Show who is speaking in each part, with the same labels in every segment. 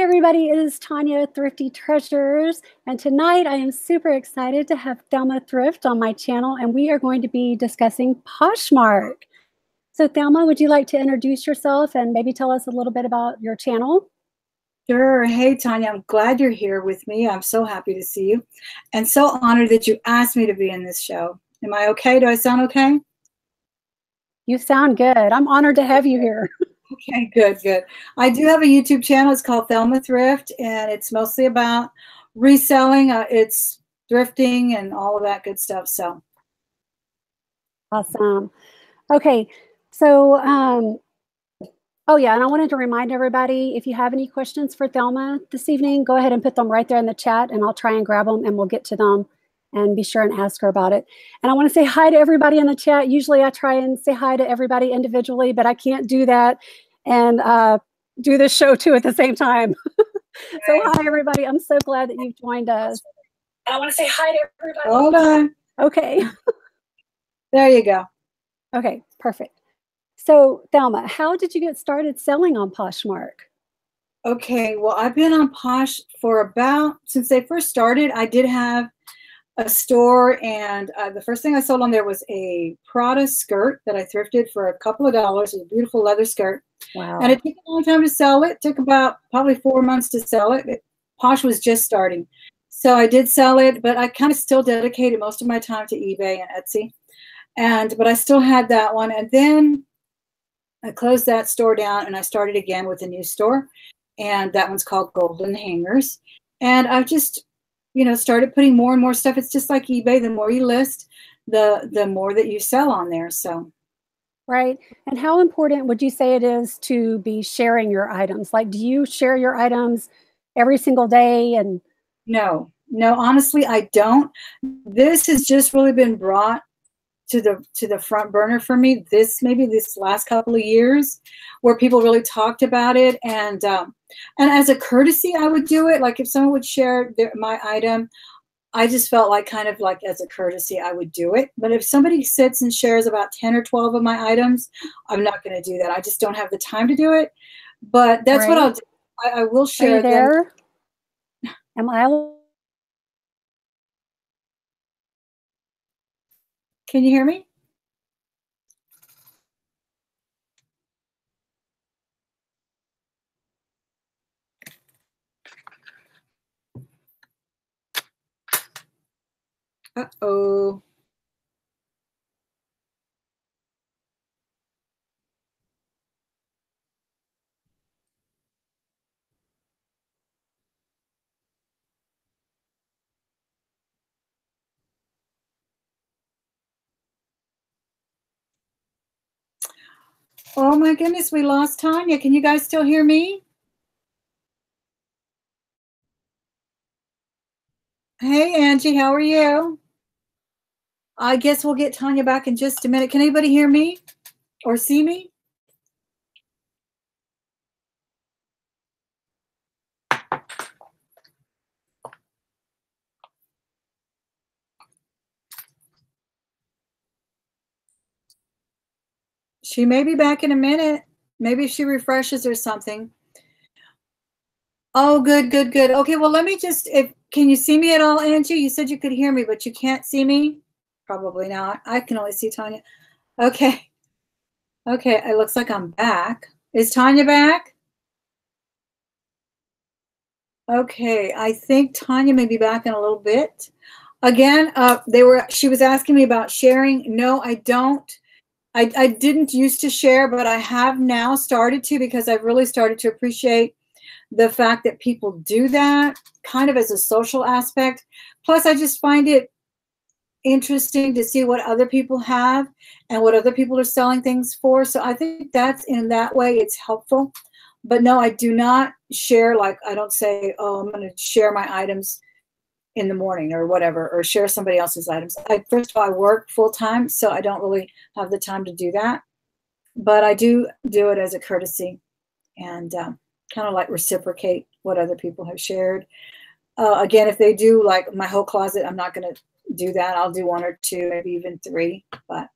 Speaker 1: everybody, it is Tonya, Thrifty Treasures, and tonight I am super excited to have Thelma Thrift on my channel, and we are going to be discussing Poshmark. So Thelma, would you like to introduce yourself and maybe tell us a little bit about your channel?
Speaker 2: Sure. Hey, Tonya, I'm glad you're here with me. I'm so happy to see you and so honored that you asked me to be in this show. Am I okay? Do I sound okay?
Speaker 1: You sound good. I'm honored to have you here.
Speaker 2: Okay, good, good. I do have a YouTube channel. It's called Thelma Thrift, and it's mostly about reselling. It's thrifting and all of that good stuff. So
Speaker 1: Awesome. Okay, so oh yeah, and I wanted to remind everybody, if you have any questions for Thelma this evening, go ahead and put them right there in the chat, and I'll try and grab them, and we'll get to them and be sure and ask her about it. And I want to say hi to everybody in the chat. Usually I try and say hi to everybody individually, but I can't do that and do this show too at the same time. So hi everybody. I'm so glad that you've joined us.
Speaker 2: And I want to say hi to everybody. Hold on.
Speaker 1: Okay.
Speaker 2: There you go.
Speaker 1: Okay, perfect. So Thelma, how did you get started selling on Poshmark?
Speaker 2: Okay, well, I've been on Posh for about, since they first started. I did have a store, and the first thing I sold on there was a Prada skirt that I thrifted for a couple of dollars. It was a beautiful leather skirt.
Speaker 1: Wow.
Speaker 2: And it took a long time to sell it. It took about probably 4 months to sell it. Posh was just starting. So I did sell it, but I kind of still dedicated most of my time to eBay and Etsy. But I still had that one. And then I closed that store down, and I started again with a new store. And that one's called Golden Hangers. And I've just, started putting more and more stuff. It's just like eBay. The more you list, the more that you sell on there. So,
Speaker 1: right. And how important would you say it is to be sharing your items? Like, do you share your items every single day? And
Speaker 2: no, honestly, I don't. This has just really been brought to the front burner for me maybe this last couple of years, where people really talked about it, and as a courtesy I would do it. Like if someone would share my item, I just felt like kind of like as a courtesy I would do it. But if somebody sits and shares about 10 or 12 of my items, I'm not going to do that. I just don't have the time to do it. But that's right. What I'll do. I will share
Speaker 1: them. Am I?
Speaker 2: Can you hear me? Uh-oh. Oh my goodness, we lost Tonya. Can you guys still hear me? Hey, Angie, how are you? I guess we'll get Tonya back in just a minute. Can anybody hear me or see me? She may be back in a minute. Maybe she refreshes or something. Oh, good, good, good. Okay, well, let me just, can you see me at all, Angie? You said you could hear me, but you can't see me? Probably not. I can only see Tonya. Okay. Okay, it looks like I'm back. Is Tonya back? Okay, I think Tonya may be back in a little bit. Again, she was asking me about sharing. No, I don't. I didn't used to share, but I have now started to, because I've really started to appreciate the fact that people do that kind of as a social aspect. Plus, I just find it interesting to see what other people have and what other people are selling things for. So I think that's, in that way, it's helpful. But no, I do not share. Like, I don't say, oh, I'm going to share my items in the morning or whatever, or share somebody else's items. First of all, I work full time, so I don't really have the time to do that. But I do it as a courtesy, and kind of like reciprocate what other people have shared. Again, if they do like my whole closet, I'm not going to do that. I'll do 1 or 2, maybe even 3. But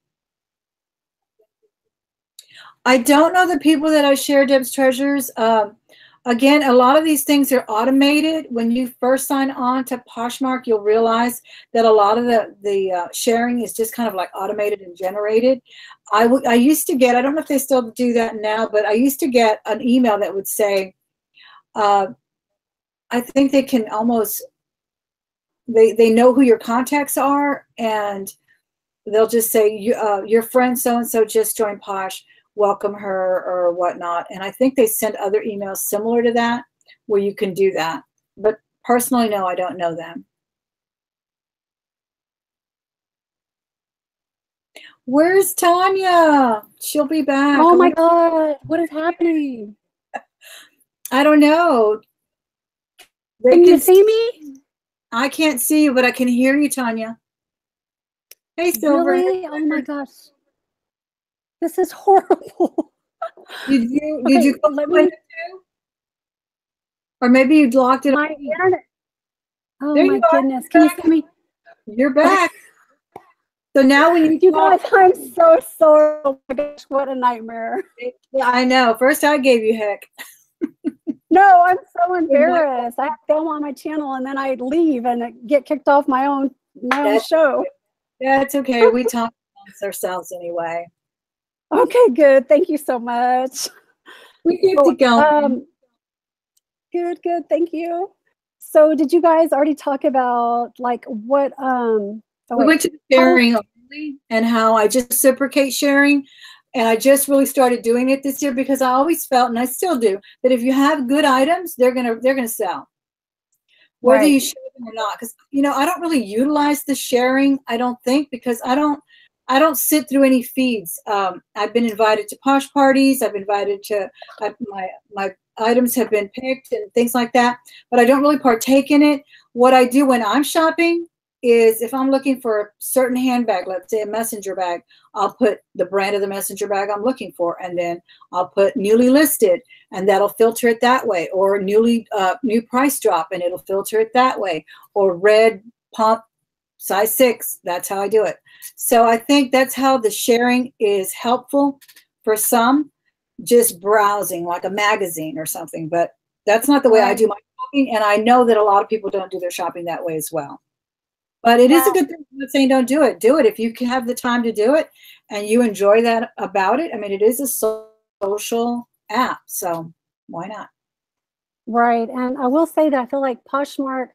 Speaker 2: I don't know the people that I share Deb's Treasures. Again, a lot of these things are automated. When you first sign on to Poshmark, you'll realize that a lot of the sharing is just kind of like automated and generated. I used to get, I don't know if they still do that now, but I used to get an email that would say, I think they can almost, they know who your contacts are, and they'll just say, your friend so-and-so just joined Posh, welcome her or whatnot. And I think they send other emails similar to that where you can do that. But personally, no, I don't know them. Where's Tonya? She'll be back.
Speaker 1: Oh my God, what is happening?
Speaker 2: I don't know.
Speaker 1: Can you see me?
Speaker 2: I can't see you, but I can hear you, Tonya. Hey, Silver.
Speaker 1: Really? Oh my gosh. This is horrible.
Speaker 2: Did you close
Speaker 1: let
Speaker 2: the window too? Or maybe you locked it.
Speaker 1: My internet. Oh
Speaker 2: there
Speaker 1: my goodness. Can you see me?
Speaker 2: You're back. So now when
Speaker 1: you guys, I'm so sorry. Oh my gosh, what a nightmare.
Speaker 2: I know. First I gave you heck.
Speaker 1: No, I'm so embarrassed. I film on my channel and then I leave and get kicked off my own show.
Speaker 2: That's okay. We talk amongst ourselves anyway.
Speaker 1: Okay, good. Thank you so much.
Speaker 2: We get to go.
Speaker 1: Good. Thank you. So did you guys already talk about like what
Speaker 2: we went to sharing and how I just reciprocate sharing, and I just really started doing it this year because I always felt, and I still do, that if you have good items, they're gonna sell, whether you share them or not. Because I don't really utilize the sharing. I don't think, because I don't sit through any feeds. I've been invited to Posh parties. I've been invited to my items have been picked and things like that, but I don't really partake in it. What I do when I'm shopping is if I'm looking for a certain handbag, let's say a messenger bag, I'll put the brand of the messenger bag I'm looking for, and then I'll put newly listed, and that'll filter it that way, or new price drop, and it'll filter it that way, or red pump size 6. That's how I do it. So I think that's how the sharing is helpful for some, just browsing like a magazine or something. But that's not the way I do my shopping, and I know that a lot of people don't do their shopping that way as well. But it is a good thing. I'm not saying don't do it. Do it if you can have the time to do it and you enjoy that about it. I mean, it is a social app, so why not?
Speaker 1: Right. And I will say that I feel like Poshmark,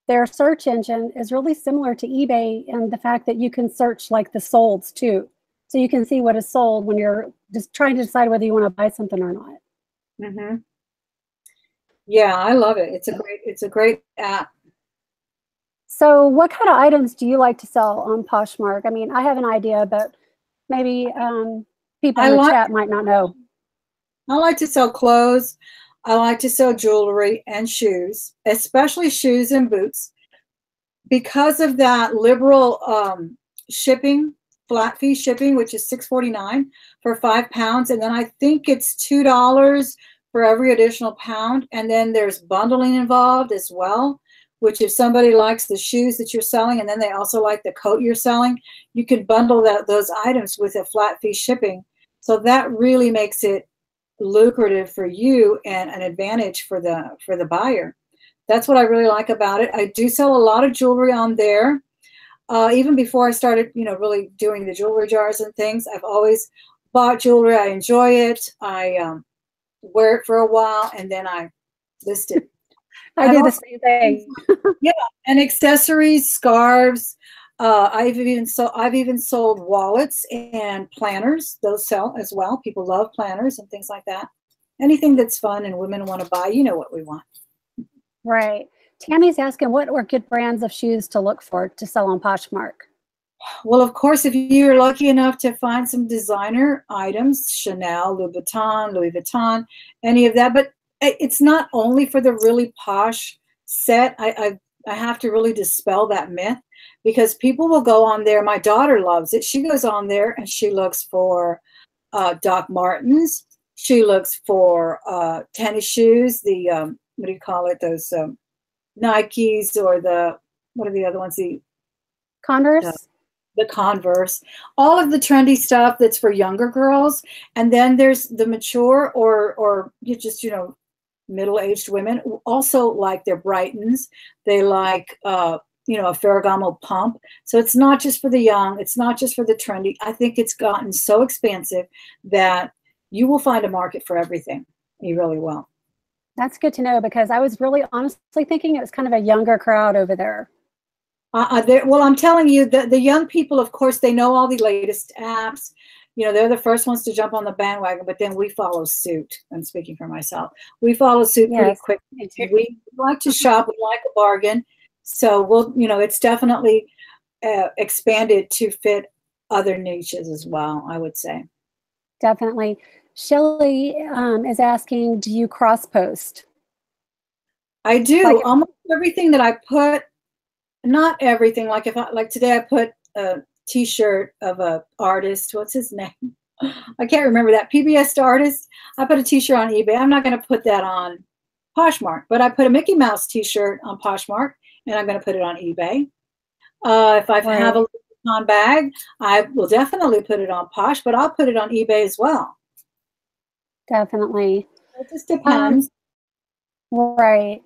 Speaker 1: their search engine is really similar to eBay in the fact that you can search like the solds too. So you can see what is sold when you're just trying to decide whether you want to buy something or not.
Speaker 2: Mm-hmm. Yeah, I love it. It's a great app.
Speaker 1: So what kind of items do you like to sell on Poshmark? I mean, I have an idea, but maybe people in the chat might not know.
Speaker 2: I like to sell clothes. I like to sell jewelry and shoes, especially shoes and boots. Because of that liberal shipping, flat fee shipping, which is $6.49 for 5 pounds. And then I think it's $2 for every additional pound. And then there's bundling involved as well, which if somebody likes the shoes that you're selling and then they also like the coat you're selling, you can bundle those items with a flat fee shipping. So that really makes it lucrative for you and an advantage for the buyer. That's what I really like about it. I do sell a lot of jewelry on there. Even before I started, really doing the jewelry jars and things, I've always bought jewelry. I enjoy it. I wear it for a while and then I list it.
Speaker 1: I do the same thing.
Speaker 2: Yeah, and accessories, scarves. I've even sold wallets and planners. Those sell as well. People love planners and things like that. Anything that's fun and women want to buy, you know what we want.
Speaker 1: Right. Tammy's asking what are good brands of shoes to look for to sell on Poshmark?
Speaker 2: Well, of course, if you're lucky enough to find some designer items, Chanel, Louis Vuitton, any of that. But it's not only for the really posh set. I have to really dispel that myth, because people will go on there. My daughter loves it. She goes on there and she looks for Doc Martens. She looks for tennis shoes, the what do you call it? Those Nikes, or what are the other ones? The
Speaker 1: Converse?
Speaker 2: The Converse. All of the trendy stuff that's for younger girls. And then there's the mature or you just, middle-aged women who also like their Brightons. They like, you know, a Ferragamo pump. So it's not just for the young. It's not just for the trendy. I think it's gotten so expansive that you will find a market for everything. You really will.
Speaker 1: That's good to know, because I was really honestly thinking it was kind of a younger crowd over there.
Speaker 2: Well, I'm telling you, the young people, of course, they know all the latest apps. You know, they're the first ones to jump on the bandwagon, but then we follow suit. I'm speaking for myself. We follow suit pretty quickly. We like to shop, we like a bargain. So we'll, you know, it's definitely expanded to fit other niches as well, I would say.
Speaker 1: Definitely. Shelly is asking, do you cross post?
Speaker 2: I do. Like almost everything that I put, not everything. Like like today I put a t-shirt of a artist. What's his name? I can't remember that. PBS artist. I put a t-shirt on eBay. I'm not going to put that on Poshmark, but I put a Mickey Mouse t-shirt on Poshmark, and I'm going to put it on eBay. If I have a Louis Vuitton bag, I will definitely put it on Posh, but I'll put it on eBay as well.
Speaker 1: Definitely.
Speaker 2: It just depends.
Speaker 1: Right.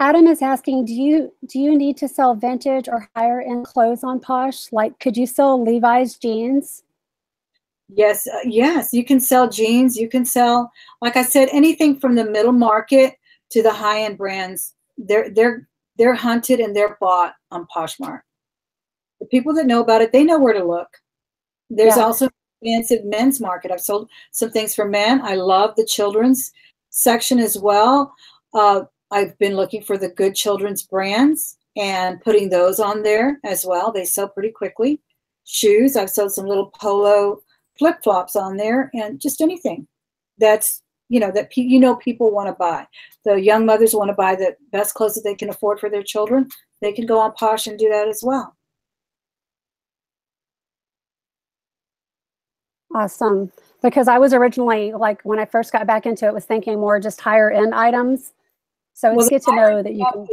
Speaker 1: Adam is asking, do you need to sell vintage or higher end clothes on Posh? Like, could you sell Levi's jeans?
Speaker 2: Yes, yes, you can sell jeans. You can sell, like I said, anything from the middle market to the high end brands. They're hunted and they're bought on Poshmark. The people that know about it, they know where to look. There's also expansive men's market. I've sold some things for men. I love the children's section as well. I've been looking for the good children's brands and putting those on there as well. They sell pretty quickly. Shoes, I've sold some little polo flip-flops on there, and just anything that's, you know, that people want to buy. The young mothers want to buy the best clothes that they can afford for their children. They can go on Posh and do that as well.
Speaker 1: Awesome. Because I was originally, like, when I first got back into it, was thinking more just higher end items. So it's good to know that you can.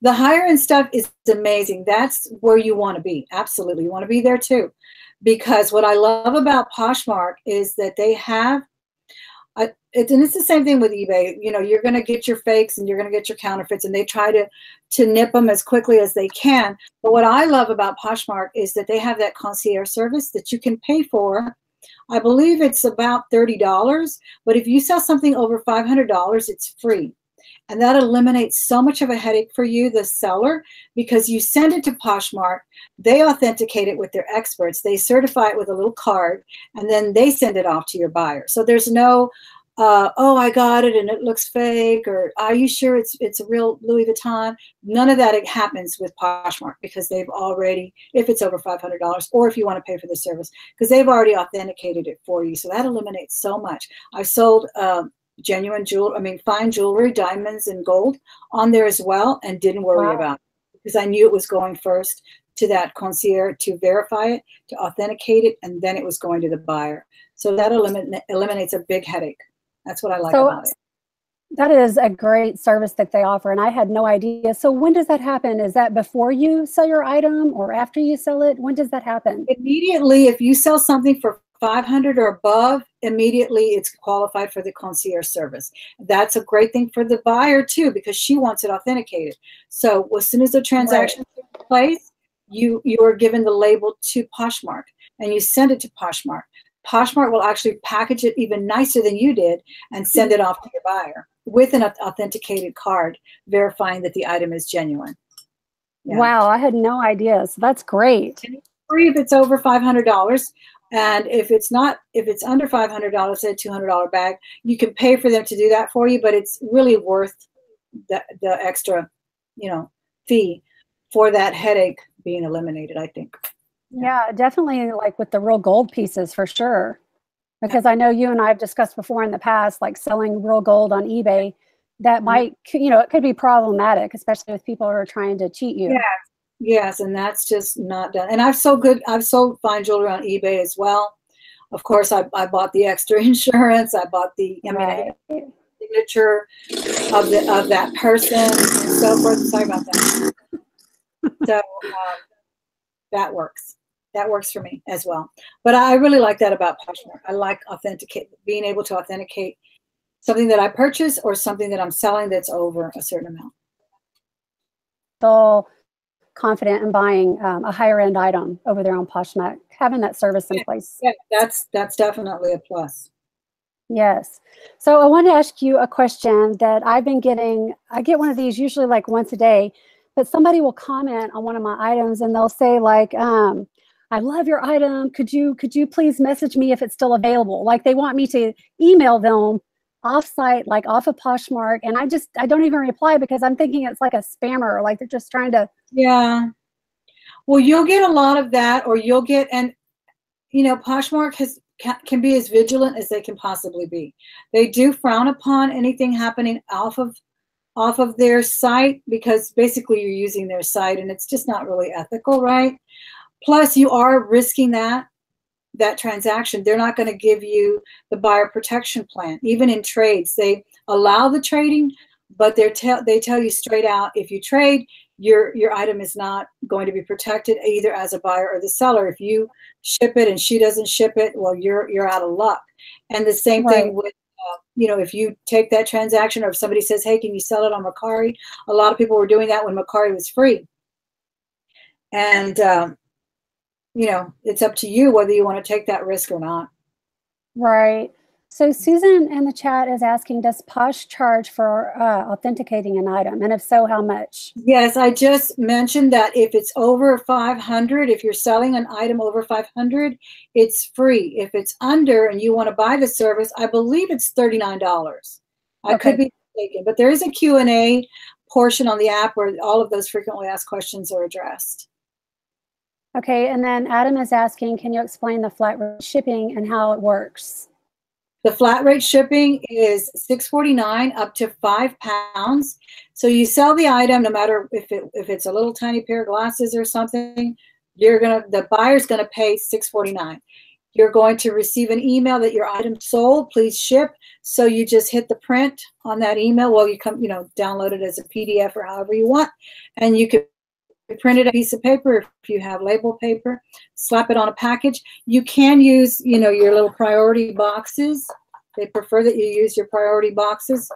Speaker 2: The higher end stuff is amazing. That's where you want to be. Absolutely. You want to be there too. Because what I love about Poshmark is that they have, and it's the same thing with eBay. You know, you're going to get your fakes and you're going to get your counterfeits, and they try to nip them as quickly as they can. But what I love about Poshmark is that they have that concierge service that you can pay for. I believe it's about $30, but if you sell something over $500, it's free. And that eliminates so much of a headache for you, the seller, because you send it to Poshmark, they authenticate it with their experts, they certify it with a little card, and then they send it off to your buyer. So there's no, oh, I got it and it looks fake, or are you sure it's a real Louis Vuitton? None of that happens with Poshmark, because they've already, if it's over $500, or if you want to pay for the service, because they've already authenticated it for you. So that eliminates so much. I've sold genuine fine jewelry, diamonds and gold on there as well, and didn't worry about it, because I knew it was going first to that concierge to verify it, to authenticate it, and then it was going to the buyer. So that eliminates a big headache. That's what I like about it.
Speaker 1: That is a great service that they offer, and I had no idea. So when does that happen? Is that before you sell your item or after you sell it? When does that happen?
Speaker 2: Immediately. If you sell something for $500 or above, immediately it's qualified for the concierge service. That's a great thing for the buyer too, because she wants it authenticated. So as soon as the transaction takes place, you are given the label to Poshmark, and you send it to Poshmark. Poshmark will actually package it even nicer than you did and send it off to your buyer with an authenticated card verifying that the item is genuine.
Speaker 1: Yeah. Wow, I had no idea. So that's great.
Speaker 2: And it's free if it's over $500. And if it's under $500, say a $200 bag, you can pay for them to do that for you, but it's really worth the extra, fee for that headache being eliminated, I think.
Speaker 1: Yeah, definitely, like with the real gold pieces for sure. Because I know you and I have discussed before in the past, like selling real gold on eBay, that might, it could be problematic, especially with people who are trying to cheat you.
Speaker 2: Yeah. Yes, and that's just not done. And I've sold fine jewelry on eBay as well. Of course, I bought the extra insurance. I bought the signature of that person and so forth. Sorry about that. So that works. That works for me as well. But I really like that about Poshmark. I like being able to authenticate something that I purchase or something that I'm selling that's over a certain amount.
Speaker 1: Feel confident in buying a higher end item over there on Poshmark, having that service in place.
Speaker 2: Yeah, that's definitely a plus.
Speaker 1: Yes. So I wanted to ask you a question that I've been getting. I get one of these usually like once a day, but somebody will comment on one of my items and they'll say like, I love your item. Could you please message me if it's still available? Like they want me to email them off-site, like off of Poshmark. And I don't even reply because I'm thinking it's like a spammer, like they're just trying to.
Speaker 2: Yeah. Well, you'll get a lot of that, or you'll get, and you know, Poshmark can be as vigilant as they can possibly be. They do frown upon anything happening off of their site, because basically you're using their site and it's just not really ethical, right? Plus you are risking that transaction. They're not going to give you the buyer protection plan. Even in trades, they allow the trading, but they tell you straight out, if you trade, your item is not going to be protected either as a buyer or the seller. If you ship it and she doesn't ship it, well, you're out of luck. And the same thing with, you know, if you take that transaction, or if somebody says, hey, can you sell it on Mercari? A lot of people were doing that when Mercari was free. And, you know, it's up to you whether you want to take that risk or not.
Speaker 1: Right. So Susan in the chat is asking, does Posh charge for authenticating an item? And if so, how much?
Speaker 2: Yes, I just mentioned that if it's over 500, if you're selling an item over 500, it's free. If it's under and you want to buy the service, I believe it's $39. I could be mistaken, but there is a Q&A portion on the app where all of those frequently asked questions are addressed.
Speaker 1: Okay, and then Adam is asking, can you explain the flat rate shipping and how it works?
Speaker 2: The flat rate shipping is $6.49 up to 5 pounds. So you sell the item, no matter if it's a little tiny pair of glasses or something, the buyer's gonna pay $6.49. You're going to receive an email that your item sold, please ship. So you just hit the print on that email. Well, you download it as a PDF or however you want, and you can print it a piece of paper if you have label paper, slap it on a package. You can use, your little priority boxes. They prefer that you use your priority boxes,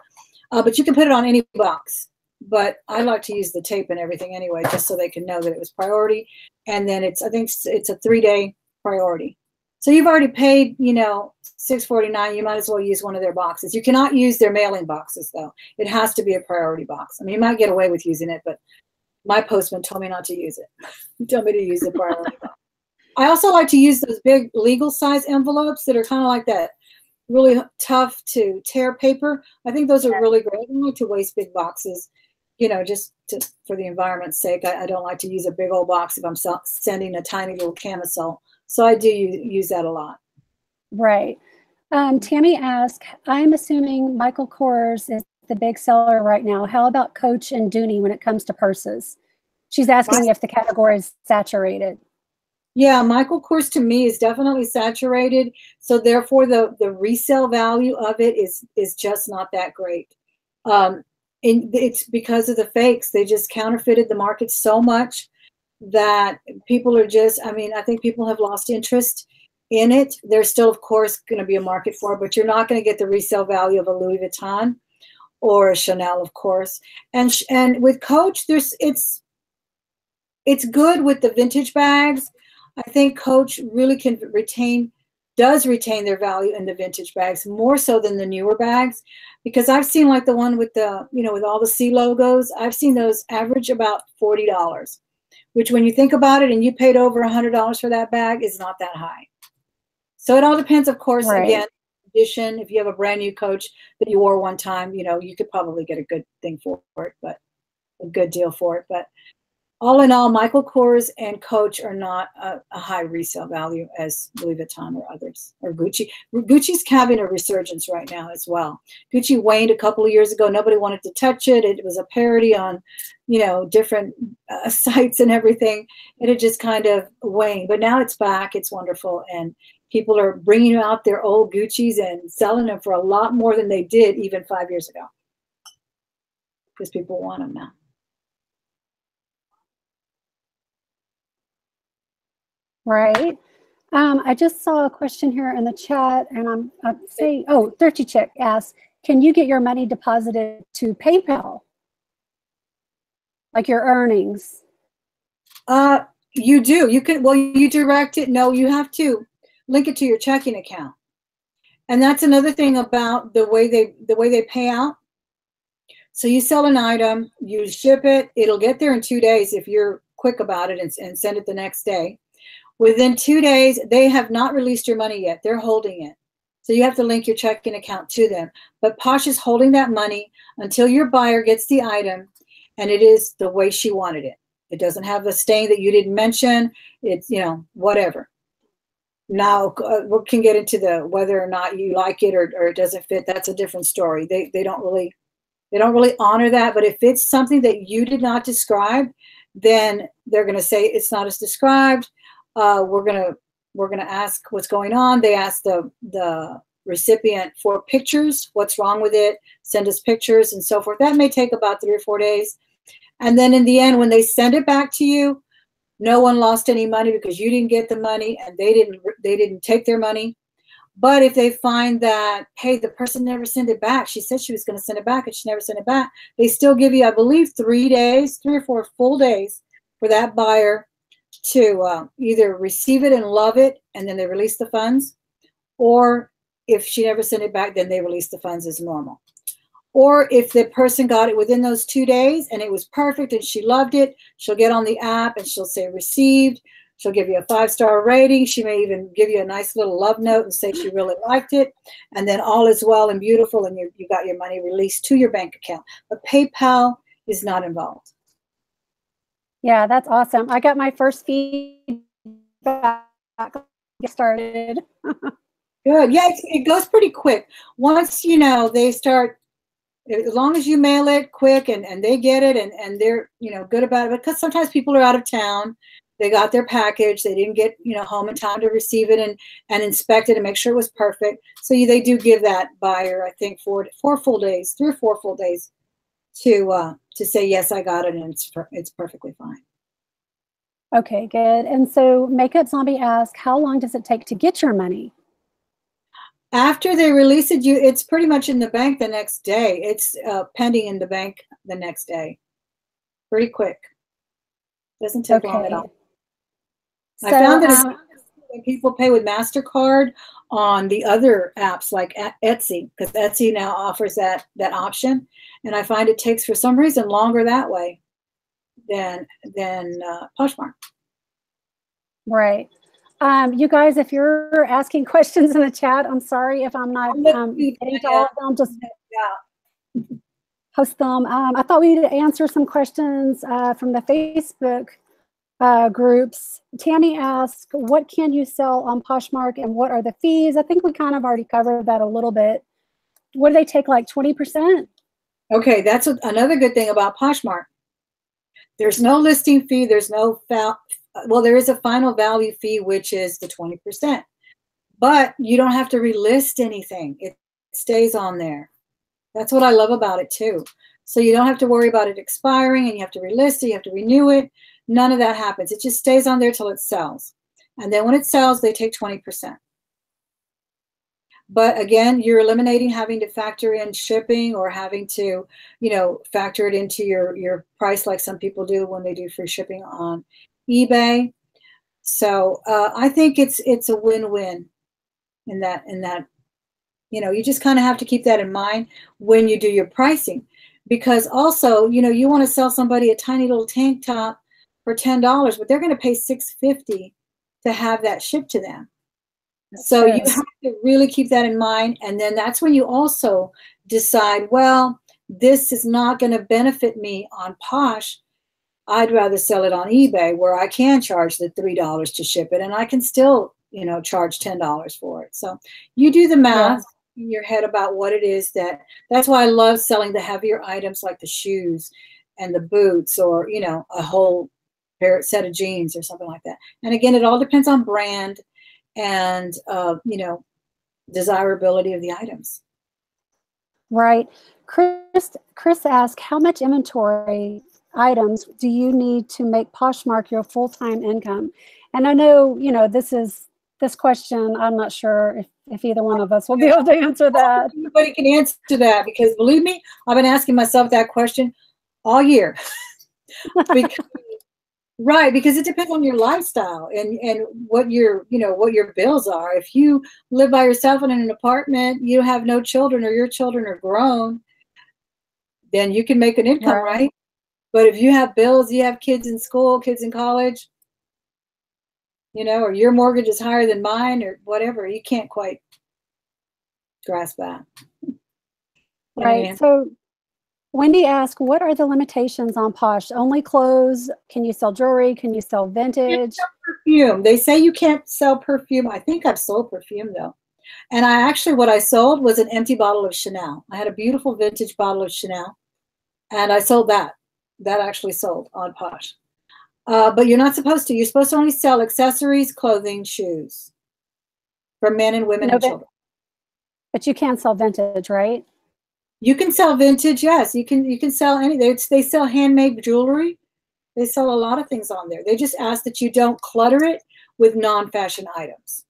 Speaker 2: but you can put it on any box. But I like to use the tape and everything anyway, just so they can know that it was priority. And then I think it's a 3-day priority. So you've already paid, $6.49. You might as well use one of their boxes. You cannot use their mailing boxes though. It has to be a priority box. I mean, you might get away with using it, but my postman told me not to use it. He told me to use the priority box. I also like to use those big legal size envelopes that are kind of like that really tough to tear paper. I think those are really great. I don't like to waste big boxes, just for the environment's sake. I don't like to use a big old box if I'm sending a tiny little camisole. So I do use that a lot.
Speaker 1: Right. Tammy asked, I'm assuming Michael Kors is the big seller right now. How about Coach and Dooney when it comes to purses? She's asking if the category is saturated.
Speaker 2: Yeah, Michael Kors to me is definitely saturated. So therefore the resale value of it is just not that great. And it's because of the fakes. They just counterfeited the market so much that people are just, I think people have lost interest in it. There's still, of course, going to be a market for it, but you're not going to get the resale value of a Louis Vuitton or a Chanel, of course. And with Coach, it's good with the vintage bags. I think Coach really does retain their value in the vintage bags more so than the newer bags, because I've seen like the one with the, with all the C logos, I've seen those average about $40, which when you think about it and you paid over $100 for that bag is not that high. So it all depends, of course, again, edition. If you have a brand new Coach that you wore one time, you could probably get a good thing for it, but a good deal for it. But all in all, Michael Kors and Coach are not a high resale value as Louis Vuitton or others, or Gucci. Gucci's having a resurgence right now as well. Gucci waned a couple of years ago. Nobody wanted to touch it. It was a parody on, different sites and everything. And it just kind of waned. But now it's back. It's wonderful. And people are bringing out their old Gucci's and selling them for a lot more than they did even 5 years ago, because people want them now.
Speaker 1: Right. I just saw a question here in the chat, and I'm saying, Thrifty Chick asks, can you get your money deposited to PayPal? Like your earnings?
Speaker 2: You do. You can, well, you direct it. No, you have to link it to your checking account. And that's another thing about the way they pay out. So you sell an item, you ship it, it'll get there in 2 days if you're quick about it and send it the next day. Within 2 days, they have not released your money yet. They're holding it. So you have to link your checking account to them. But Posh is holding that money until your buyer gets the item, and it is the way she wanted it. It doesn't have the stain that you didn't mention. It's, you know, whatever. Now we can get into the whether or not you like it or it doesn't fit. That's a different story. They don't really honor that. But if it's something that you did not describe, then they're going to say it's not as described. We're gonna ask what's going on. They ask the recipient for pictures. What's wrong with it? Send us pictures and so forth. That may take about 3 or 4 days. And then in the end, when they send it back to you, no one lost any money because you didn't get the money and they didn't take their money. But if they find that, hey, the person never sent it back, she said she was going to send it back and she never sent it back, they still give you, I believe, 3 days, 3 or 4 full days for that buyer to either receive it and love it and then they release the funds, or if she never sent it back, then they release the funds as normal. Or if the person got it within those 2 days and it was perfect and she loved it, she'll get on the app and she'll say received. She'll give you a 5-star rating. She may even give you a nice little love note and say she really liked it. And then all is well and beautiful and you got your money released to your bank account. But PayPal is not involved.
Speaker 1: Yeah, that's awesome. I got my first feedback started.
Speaker 2: Good. Yeah, it goes pretty quick. Once, you know, they start, as long as you mail it quick and they get it and they're, you know, good about it, because sometimes people are out of town. They got their package. They didn't get, you know, home in time to receive it and inspect it and make sure it was perfect. So they do give that buyer, I think, 4 full days, 3 or 4 full days to say, yes, I got it and it's perfectly fine.
Speaker 1: Okay, good. And so Makeup Zombie asked, how long does it take to get your money?
Speaker 2: After they release it, it's pretty much in the bank the next day. It's pending in the bank the next day. Pretty quick. Doesn't take long at all. So, I found that when people pay with MasterCard on the other apps like Etsy, because Etsy now offers that option, and I find it takes for some reason longer that way than Poshmark.
Speaker 1: Right. You guys, if you're asking questions in the chat, I'm sorry if I'm not getting to all of them. Just post them. I thought we needed to answer some questions from the Facebook groups. Tammy asked, what can you sell on Poshmark and what are the fees? I think we kind of already covered that a little bit. What do they take, like 20%? Okay, that's another good thing about Poshmark. There's no listing fee. There's no well, there is a final value fee, which is the 20%. But you don't have to relist anything. It stays on there. That's what I love about it too. So you don't have to worry about it expiring and you have to relist it, you have to renew it. None of that happens. It just stays on there till it sells. And then when it sells, they take 20%. But again, you're eliminating having to factor in shipping or having to, you know, factor it into your price like some people do when they do free shipping on eBay. So I think it's a win-win in that, you know, you just kind of have to keep that in mind when you do your pricing, because also, you know, you want to sell somebody a tiny little tank top for $10, but they're going to pay $6.50 to have that shipped to them. So you have to really keep that in mind. And then that's when you also decide, well, this is not going to benefit me on Posh. I'd rather sell it on eBay where I can charge the $3 to ship it and I can still, you know, charge $10 for it. So you do the math in your head about what it is that's why I love selling the heavier items like the shoes and the boots, or, you know, a whole set of jeans or something like that. And again, it all depends on brand and, you know, desirability of the items. Right. Chris asked, how much inventory items do you need to make Poshmark your full-time income? And I know, you know, this is this question, I'm not sure if either one of us will be able to answer that.
Speaker 2: Anybody can answer that, because believe me, I've been asking myself that question all year. Because, right, because it depends on your lifestyle and what your, what your bills are. If you live by yourself in an apartment, you have no children, or your children are grown, then you can make an income, right? But if you have bills, you have kids in school, kids in college, or your mortgage is higher than mine or whatever, you can't quite grasp that.
Speaker 1: Right. So Wendy asked, what are the limitations on Posh? Only clothes? Can you sell jewelry? Can you sell vintage?
Speaker 2: Perfume. They say you can't sell perfume. I think I've sold perfume though. And what I sold was an empty bottle of Chanel. I had a beautiful vintage bottle of Chanel, and I sold that. That actually sold on Posh. But you're not supposed to. You're supposed to only sell accessories, clothing, shoes for men and women and children.
Speaker 1: But you can't sell vintage, right?
Speaker 2: You can sell vintage, yes. You can sell anything. They sell handmade jewelry. They sell a lot of things on there. They just ask that you don't clutter it with non-fashion items.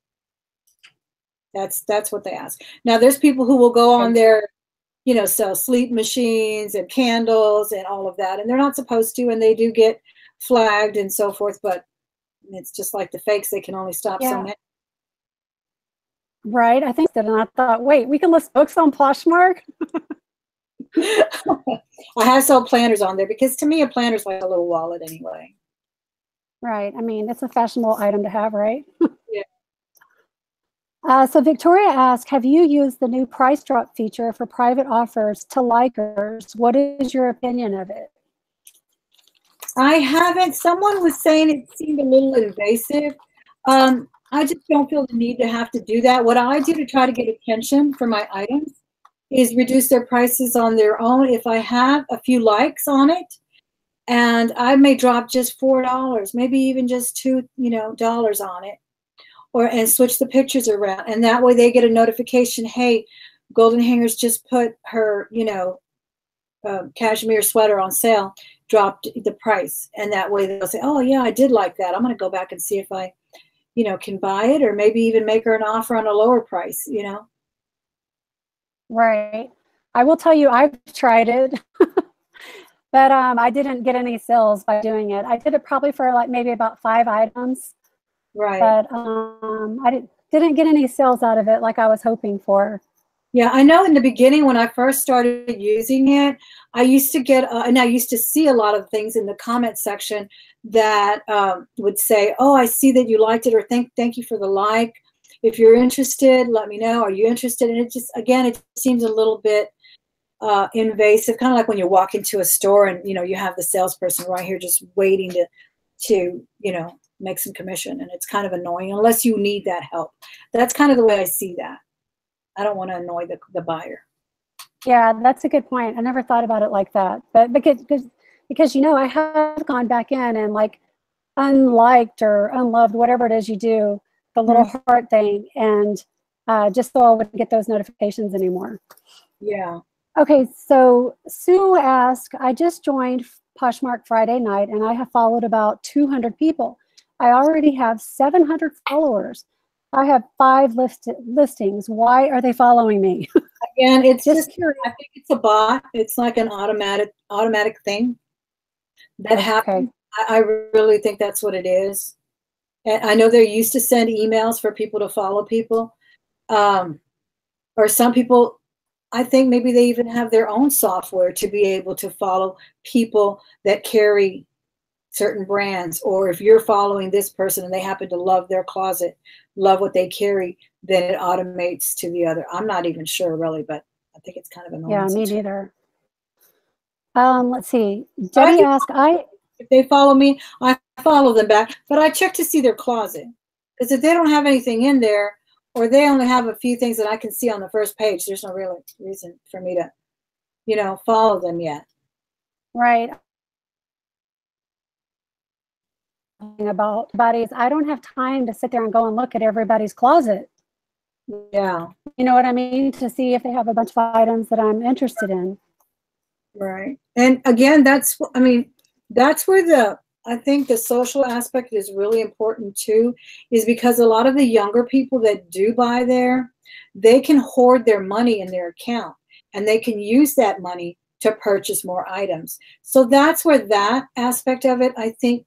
Speaker 2: That's what they ask. Now, there's people who will go on there, sell sleep machines and candles and all of that, and they're not supposed to, and they do get flagged and so forth, but it's just like the fakes. They can only stop so many.
Speaker 1: Right. I think that, and I thought, wait, we can list books on Poshmark?
Speaker 2: I have sold planners on there, because to me, a planner is like a little wallet anyway.
Speaker 1: Right. I mean, it's a fashionable item to have, right?
Speaker 2: Yeah.
Speaker 1: So Victoria asked, have you used the new price drop feature for private offers to likers? What is your opinion of it?
Speaker 2: I haven't. Someone was saying it seemed a little invasive. I just don't feel the need to have to do that. What I do to try to get attention for my items is reduce their prices on their own. If I have a few likes on it, and I may drop just $4, maybe even just $2, on it, and switch the pictures around, and that way they get a notification. Hey, Golden Hangers just put her, cashmere sweater on sale, dropped the price, and that way they'll say, oh yeah, I did like that. I'm going to go back and see if I, can buy it, or maybe even make her an offer on a lower price.
Speaker 1: Right. I will tell you, I've tried it, but I didn't get any sales by doing it. I did it probably for like maybe about 5 items.
Speaker 2: Right.
Speaker 1: But I didn't get any sales out of it like I was hoping for.
Speaker 2: Yeah, I know in the beginning when I first started using it, I used to get, and I used to see a lot of things in the comment section that would say, oh, I see that you liked it, or thank you for the like. If you're interested, let me know. Are you interested? And it just, again, it seems a little bit invasive, kind of like when you walk into a store and, you have the salesperson right here just waiting to make some commission, and it's kind of annoying unless you need that help. That's kind of the way I see that. I don't want to annoy the buyer.
Speaker 1: Yeah, that's a good point. I never thought about it like that. But because I have gone back in and like unliked or unloved, whatever it is you do, the little heart thing, and just so I wouldn't get those notifications anymore.
Speaker 2: Yeah.
Speaker 1: Okay, so Sue asked, I just joined Poshmark Friday night and I have followed about 200 people. I already have 700 followers. I have 5 listings. Why are they following me?
Speaker 2: Again, it's just curious. I think it's a bot. It's like an automatic thing that happens. I really think that's what it is. And I know they used to send emails for people to follow people. Or some people, I think maybe they even have their own software to be able to follow people that carry certain brands. Or if you're following this person and they happen to love their closet, love what they carry, then it automates to the other. I'm not even sure really, but I think it's kind of annoying.
Speaker 1: Yeah, me neither. Let's see. Debbie asked,
Speaker 2: if they follow me, I follow them back, but I check to see their closet. Because if they don't have anything in there, or they only have a few things that I can see on the first page, there's no real reason for me to, follow them yet.
Speaker 1: Right. About bodies, I don't have time to sit there and go and look at everybody's closet.
Speaker 2: Yeah.
Speaker 1: You know what I mean? To see if they have a bunch of items that I'm interested in.
Speaker 2: Right. And again, that's where I think the social aspect is really important too, is because a lot of the younger people that do buy there, they can hoard their money in their account and they can use that money to purchase more items. So that's where that aspect of it, I think,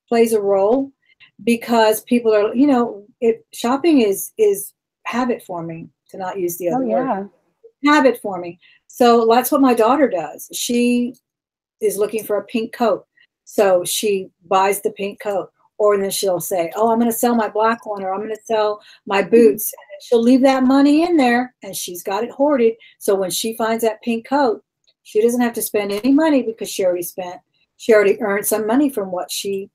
Speaker 2: plays a role, because people are, you know, shopping is habit forming, to not use the other word. Habit forming. So that's what my daughter does. She is looking for a pink coat. So she buys the pink coat. Or then she'll say, oh, I'm going to sell my black one, or I'm going to sell my boots. And she'll leave that money in there, and she's got it hoarded. So when she finds that pink coat, she doesn't have to spend any money, because she already earned some money from what she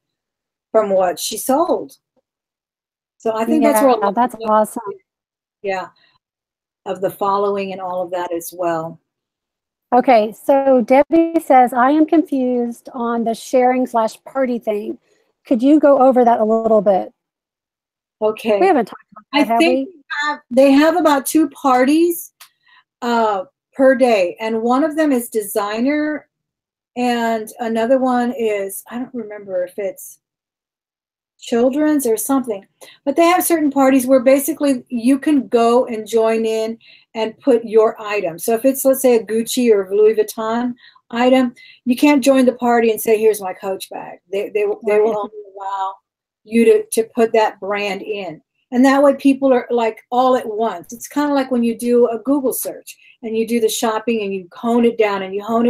Speaker 2: sold. So I think that's where
Speaker 1: that's awesome.
Speaker 2: Yeah, of the following and all of that as well.
Speaker 1: Okay, so Debbie says, I am confused on the sharing/party thing. Could you go over that a little bit?
Speaker 2: Okay.
Speaker 1: We haven't talked about that,
Speaker 2: I think they have about 2 parties per day, and one of them is designer, and another one is, I don't remember if it's children's or something, but they have certain parties where basically you can go and join in and put your item. So if it's, let's say, a Gucci or Louis Vuitton item, you can't join the party and say, here's my Coach bag. They will only allow you to put that brand in. And that way people are like all at once. It's kind of like when you do a Google search and you do the shopping and you hone it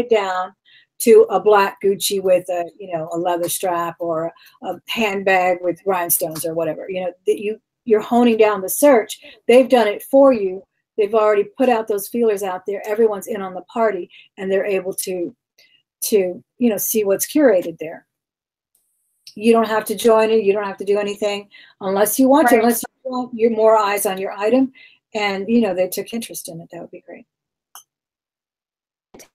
Speaker 2: down to a black Gucci with a, you know, a leather strap, or a handbag with rhinestones or whatever. You know, that you're honing down the search. They've done it for you. They've already put out those feelers out there. Everyone's in on the party, and they're able to you know, see what's curated there. You don't have to join it. You don't have to do anything unless you want to. Unless you want your more eyes on your item, and you know, they took interest in it. That would be great.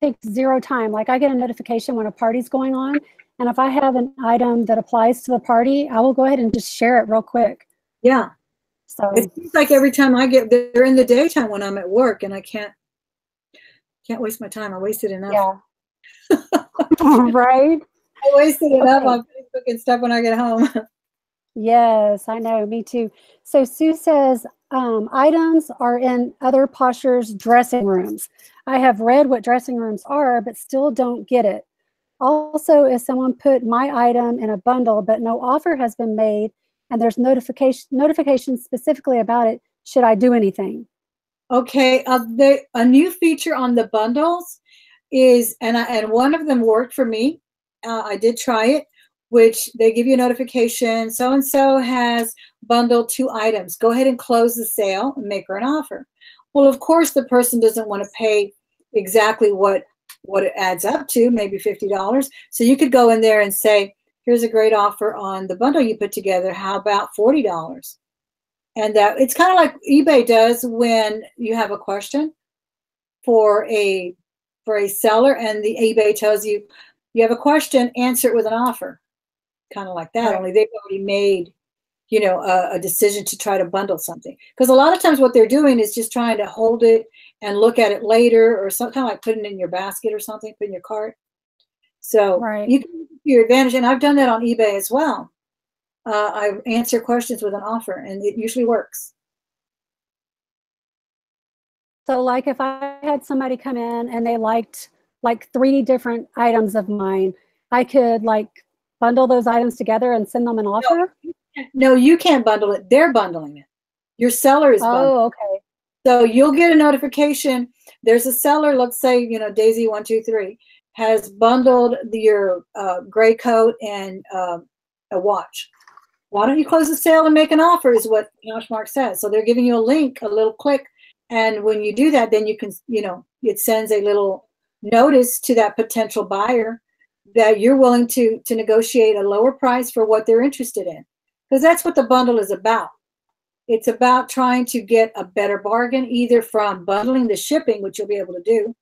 Speaker 1: Takes 0 time. Like, I get a notification when a party's going on, and if I have an item that applies to the party, I will go ahead and just share it real quick.
Speaker 2: Yeah.
Speaker 1: So
Speaker 2: it seems like every time I get there in the daytime when I'm at work, and I can't waste my time. I wasted enough.
Speaker 1: Yeah. Right.
Speaker 2: I wasted enough on Facebook and stuff when I get home.
Speaker 1: Yes, I know. Me too. So Sue says, items are in other poshers' dressing rooms. I have read what dressing rooms are, but still don't get it. Also, if someone put my item in a bundle, but no offer has been made, and there's notification specifically about it, should I do anything?
Speaker 2: Okay, a new feature on the bundles is, and one of them worked for me. I did try it, which they give you a notification. So-and-so has bundled 2 items. Go ahead and close the sale and make her an offer. Well, of course, the person doesn't want to pay exactly what it adds up to, maybe $50. So you could go in there and say, here's a great offer on the bundle you put together. How about $40? And it's kind of like eBay does when you have a question for a seller, and the eBay tells you, you have a question, answer it with an offer. Kind of like that,
Speaker 1: right.
Speaker 2: Only they've already made, you know, a decision to try to bundle something. Because a lot of times what they're doing is just trying to hold it and look at it later, or some kind of like putting it in your basket or something, put in your cart. So you can use your advantage, and I've done that on eBay as well. I answer questions with an offer, and it usually works.
Speaker 1: So like if I had somebody come in and they liked like 3 different items of mine, I could like bundle those items together and send them an offer?
Speaker 2: No, you can't bundle it. They're bundling it. Your seller is bundling.
Speaker 1: Oh, okay.
Speaker 2: So you'll get a notification. There's a seller, let's say, you know, Daisy123 has bundled your gray coat and a watch. Why don't you close the sale and make an offer, is what Poshmark says. So they're giving you a link, a little click. And when you do that, then you can, you know, it sends a little notice to that potential buyer that you're willing to negotiate a lower price for what they're interested in. Because that's what the bundle is about. It's about trying to get a better bargain, either from bundling the shipping, which you'll be able to do.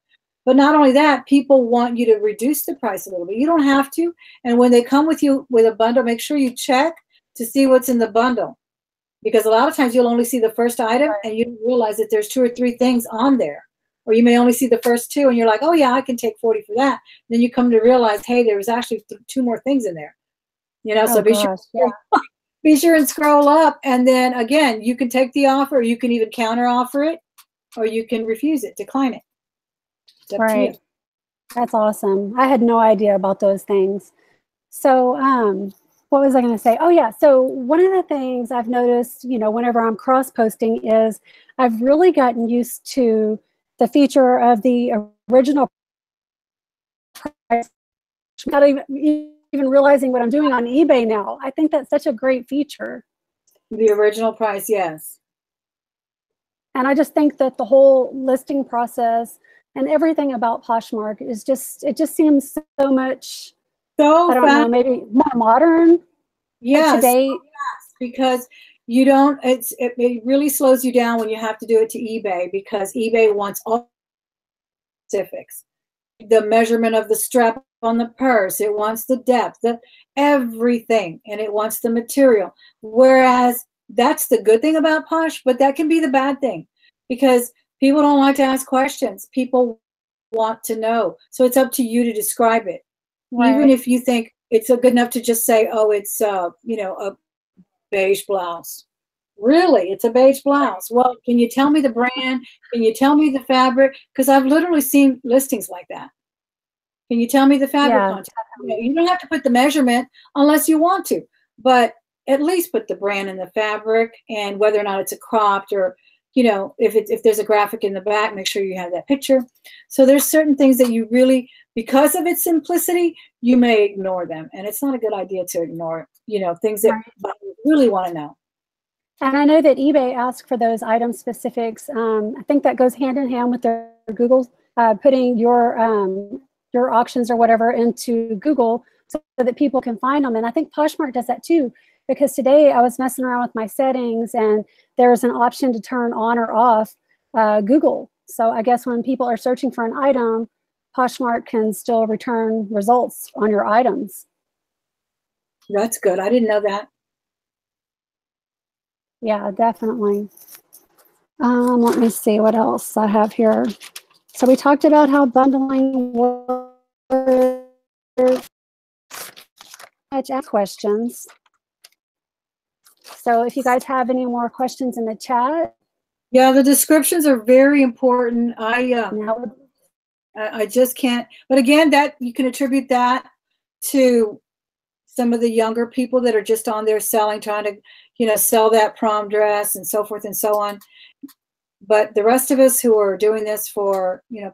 Speaker 2: But not only that, people want you to reduce the price a little bit. You don't have to. And when they come with you with a bundle, make sure you check to see what's in the bundle. Because a lot of times you'll only see the first item and you don't realize that there's 2 or 3 things on there. Or you may only see the first 2 and you're like, oh yeah, I can take 40 for that. Then you come to realize, hey, there was actually 2 more things in there. You know, so
Speaker 1: Oh gosh, yeah.
Speaker 2: be sure and scroll up. And then again, you can take the offer, or you can even counter offer it, or you can refuse it, decline it. It's up to you.
Speaker 1: Right. That's awesome. I had no idea about those things. So, what was I going to say? Oh yeah. So one of the things I've noticed, you know, whenever I'm cross posting is I've really gotten used to the feature of the original price, not even realizing what I'm doing on eBay now. I think that's such a great feature.
Speaker 2: The original price, yes.
Speaker 1: And I just think that the whole listing process and everything about Poshmark is just, it just seems so much,
Speaker 2: So
Speaker 1: I don't know, maybe more modern.
Speaker 2: yes,
Speaker 1: Today,
Speaker 2: yes, because you don't, it really slows you down when you have to do it to eBay, because eBay wants all specifics. The measurement of the strap on the purse, it wants the depth, everything, and it wants the material. Whereas that's the good thing about Posh, but that can be the bad thing, because people don't like to ask questions. People want to know. So it's up to you to describe it. Right. Even if you think it's good enough to just say, oh, it's you know, a beige blouse. Really, it's a beige blouse. Well, can you tell me the brand? Can you tell me the fabric? Because I've literally seen listings like that. Can you tell me the fabric content? You don't have to put the measurement unless you want to, but at least put the brand and the fabric, and whether or not it's a cropped, or, you know, if there's a graphic in the back, make sure you have that picture. So there's certain things that you really, because of its simplicity, you may ignore them, and it's not a good idea to ignore, you know, things that you really want to know.
Speaker 1: And I know that eBay asks for those item specifics. I think that goes hand in hand with their Google putting your auctions or whatever into Google so that people can find them. And I think Poshmark does that too, because today I was messing around with my settings and there's an option to turn on or off Google. So I guess when people are searching for an item, Poshmark can still return results on your items.
Speaker 2: That's good. I didn't know that.
Speaker 1: Yeah, definitely. Let me see what else I have here. So we talked about how bundling works. Ask questions. So if you guys have any more questions in the chat.
Speaker 2: Yeah, the descriptions are very important. I just can't, but again, that you can attribute that to some of the younger people that are just on there selling, trying to, you know, sell that prom dress and so forth and so on. But the rest of us who are doing this for, you know,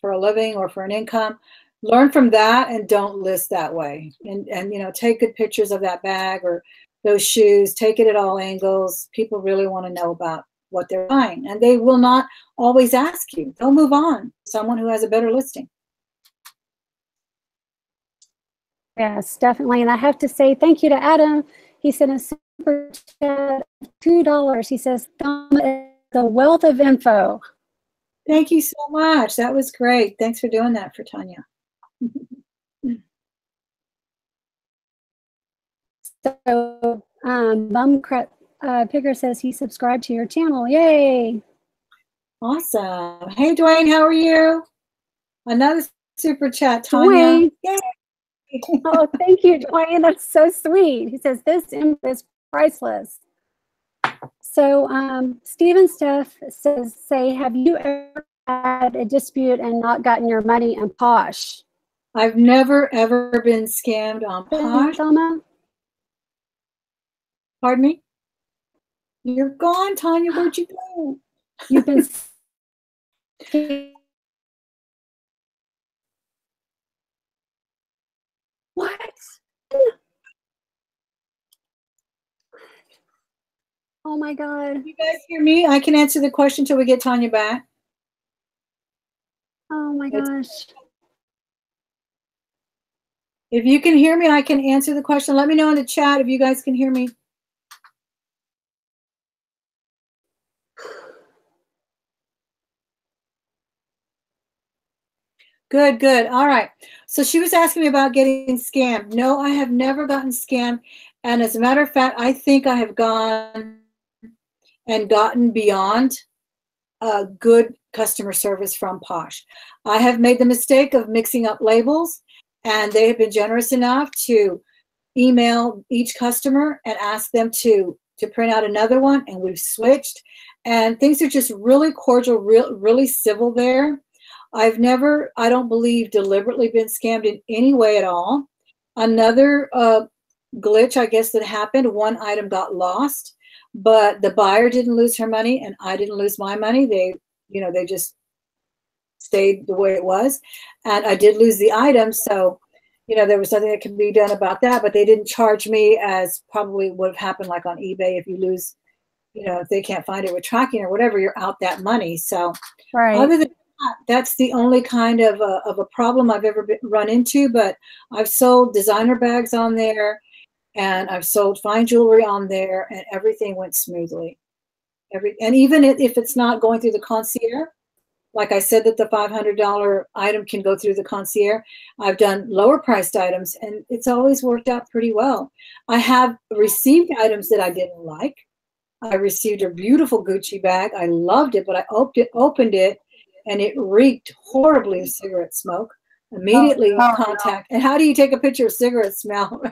Speaker 2: for a living or for an income, learn from that and don't list that way. And you know, take good pictures of that bag or those shoes, take it at all angles. People really want to know about what they're buying, and they will not always ask you. They'll move on. Someone who has a better listing.
Speaker 1: Yes, definitely. And I have to say thank you to Adam. He sent a super chat of $2. He says, the wealth of info.
Speaker 2: Thank you so much. That was great. Thanks for doing that for Tonya.
Speaker 1: So Pigger says he subscribed to your channel. Yay.
Speaker 2: Awesome. Hey, Dwayne, how are you? Another super chat, Tonya.
Speaker 1: Yay. Oh, thank you, Dwayne. That's so sweet. He says, this info is priceless. So Stephen Steph says, have you ever had a dispute and not gotten your money in Posh?
Speaker 2: I've never, ever been scammed on Posh.
Speaker 1: Thelma?
Speaker 2: Pardon me? You're gone, Tonya. Where'd you go?
Speaker 1: You've been... What? Oh my God.
Speaker 2: You guys hear me? I can answer the question till we get Tonya back.
Speaker 1: Oh my gosh.
Speaker 2: If you can hear me, I can answer the question. Let me know in the chat if you guys can hear me. Good, good. All right. So she was asking me about getting scammed. No, I have never gotten scammed. And as a matter of fact, I think I have gone and gotten beyond good customer service from Posh. I have made the mistake of mixing up labels, and they have been generous enough to, email each customer and ask them to print out another one, and we've switched, and things are just really cordial, really civil there. I've never, I don't believe, deliberately been scammed in any way at all. Another glitch, I guess, that happened, one item got lost, but the buyer didn't lose her money and I didn't lose my money. They just stayed the way it was, and I did lose the item, so there was nothing that could be done about that, but they didn't charge me as probably would have happened like on eBay. If you lose, if they can't find it with tracking or whatever, you're out that money. So other than that, that's the only kind of a problem I've ever run into, but I've sold designer bags on there and I've sold fine jewelry on there, and everything went smoothly. And even if it's not going through the concierge, like I said, that the $500 item can go through the concierge. I've done lower priced items and it's always worked out pretty well. I have received items that I didn't like. I received a beautiful Gucci bag. I loved it, but I opened it and it reeked horribly of cigarette smoke. Immediately contact. And how do you take a picture of cigarette smell?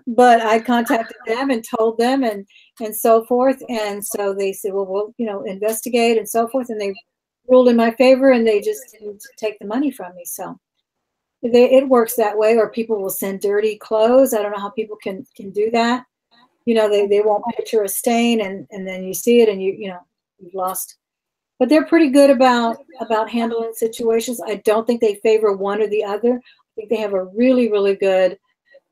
Speaker 2: But I contacted them and told them and so forth. And so they said, well, we'll investigate and so forth. And they ruled in my favor, and they just didn't take the money from me. So it works that way. Or people will send dirty clothes. I don't know how people can do that. They won't picture a stain, and then you see it and you've lost. But they're pretty good about handling situations. I don't think they favor one or the other. I think they have a really, really good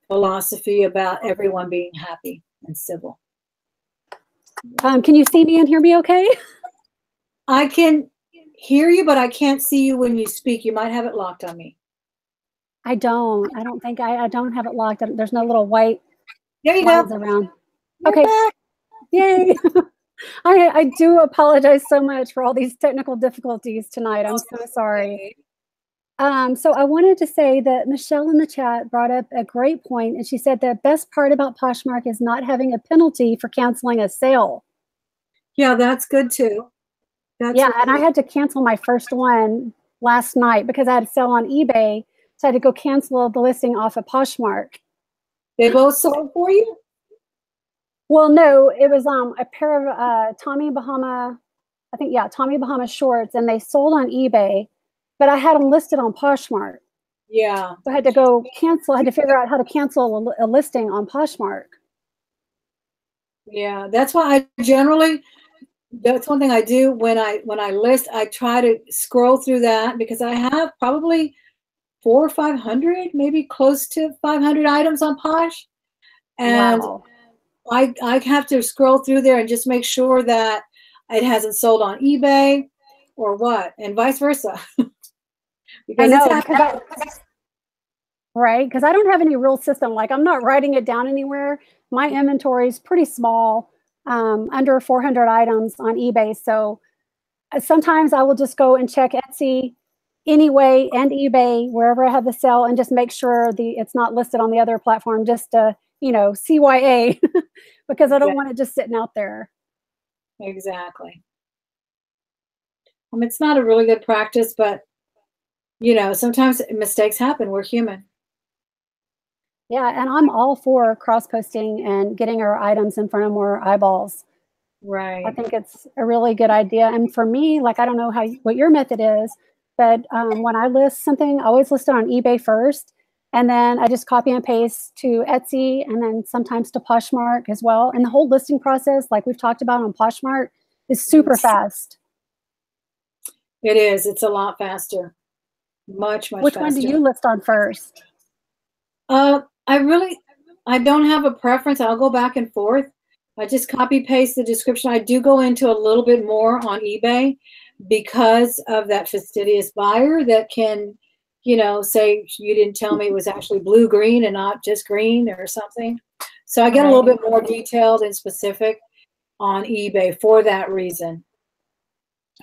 Speaker 2: philosophy about everyone being happy and civil.
Speaker 1: Can you see me and hear me okay?
Speaker 2: I can hear you, but I can't see you when you speak. You might have it locked on me.
Speaker 1: I don't think I don't have it locked. There's no little white
Speaker 2: lines
Speaker 1: around. Okay. Yay. I do apologize so much for all these technical difficulties tonight. I'm so sorry. So I wanted to say that Michelle in the chat brought up a great point, and she said the best part about Poshmark is not having a penalty for canceling a sale.
Speaker 2: Yeah, that's good too.
Speaker 1: And I had to cancel my first one last night because I had to sell on eBay, so I had to go cancel the listing off of Poshmark.
Speaker 2: They both sold for you?
Speaker 1: Well, no, it was a pair of Tommy Bahama shorts, and they sold on eBay, but I had them listed on Poshmark.
Speaker 2: Yeah.
Speaker 1: So I had to go cancel. I had to figure out how to cancel a listing on Poshmark.
Speaker 2: Yeah, that's why that's one thing I do when I list. I try to scroll through that because I have probably 400 or 500, maybe close to 500 items on Posh. And
Speaker 1: wow.
Speaker 2: I have to scroll through there and just make sure that it hasn't sold on eBay or what, and vice versa.
Speaker 1: Because right? Because I don't have any real system. Like, I'm not writing it down anywhere. My inventory is pretty small, under 400 items on eBay. So sometimes I will just go and check Etsy anyway and eBay, wherever I have the sale, and just make sure it's not listed on the other platform, just to, CYA, because I don't want it just sitting out there.
Speaker 2: Exactly. It's not a really good practice, but sometimes mistakes happen. We're human.
Speaker 1: Yeah, and I'm all for cross-posting and getting our items in front of more eyeballs.
Speaker 2: Right.
Speaker 1: I think it's a really good idea. And for me, like, I don't know what your method is, but when I list something, I always list it on eBay first, and then I just copy and paste to Etsy, and then sometimes to Poshmark as well. And the whole listing process, like we've talked about on Poshmark, is super fast.
Speaker 2: It is. It's a lot faster. Much faster.
Speaker 1: Which one do you list on first?
Speaker 2: I don't have a preference. I'll go back and forth. I just copy paste the description. I do go into a little bit more on eBay because of that fastidious buyer that can, say you didn't tell me it was actually blue-green and not just green or something. So I get a little bit more detailed and specific on eBay for that reason.